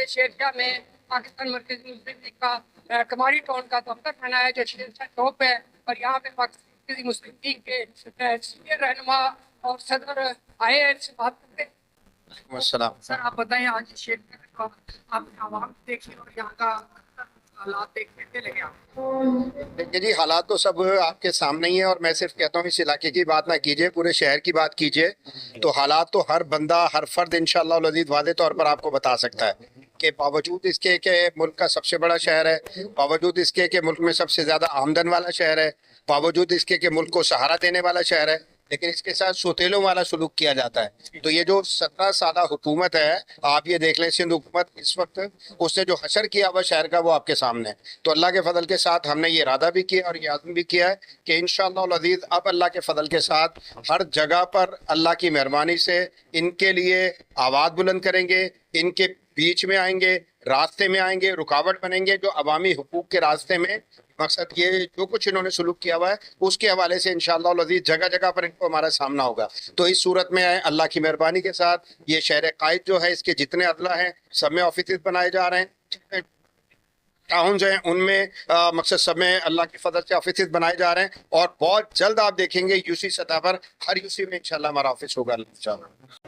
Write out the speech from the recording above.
شیرشاہ میں پاکستان مرکزی مسلم لیگ کا کماری ٹاؤن کا دفتر بنایا ہے جو شیرشاہ چوک ہے، اور یہاں پہ پاکستان مرکزی مسلم لیگ کے سینئر رہنما اور صدر آئے ہیں، سے بات کرتے ہیں۔ السلام سر آپ بتائیں، آج شیرشاہ کا آپ عوام دیکھیں اور یہاں کا حالات دیکھنے کے لگے آپ؟ دیکھیے جی، حالات تو سب آپ کے سامنے ہی ہیں، اور میں صرف کہتا ہوں اس علاقے کی بات نہ کیجیے، پورے شہر کی بات کیجیے تو حالات تو ہر بندہ ہر فرد انشاءاللہ العزیز واضح طور پر آپ کو بتا سکتا ہے کہ باوجود اس کے کہ ملک کا سب سے بڑا شہر ہے، باوجود اس کے کہ ملک میں سب سے زیادہ آمدن والا شہر ہے، باوجود اس کے کہ ملک کو سہارا دینے والا شہر ہے، لیکن اس کے ساتھ سوتیلوں والا سلوک کیا جاتا ہے۔ تو یہ جو 17 سالہ حکومت ہے، آپ یہ دیکھ لیں سندھ حکومت اس وقت اس نے جو حشر کیا ہوا شہر کا وہ آپ کے سامنے ہے۔ تو اللہ کے فضل کے ساتھ ہم نے یہ ارادہ بھی کیا اور یہ عزم بھی کیا ہے کہ انشاءاللہ العزیز اب اللہ کے فضل کے ساتھ ہر جگہ پر اللہ کی مہربانی سے ان کے لیے آواز بلند کریں گے، ان کے بیچ میں آئیں گے، راستے میں آئیں گے، رکاوٹ بنیں گے جو عوامی حقوق کے راستے میں۔ مقصد یہ جو کچھ انہوں نے سلوک کیا ہوا ہے اس کے حوالے سے انشاءاللہ العزیز جگہ جگہ پر ان کو ہمارا سامنا ہوگا۔ تو اس صورت میں اللہ کی مہربانی کے ساتھ یہ شہر قائد جو ہے اس کے جتنے اضلاع ہیں سب میں آفیسز بنائے جا رہے ہیں، ٹاؤنز ہیں ان میں مقصد سب میں اللہ کی فضل سے آفیسز بنائے جا رہے ہیں، اور بہت جلد آپ دیکھیں گے یو سی سطح پر ہر یو سی میں انشاءاللہ ہمارا آفس ہوگا انشاءاللہ۔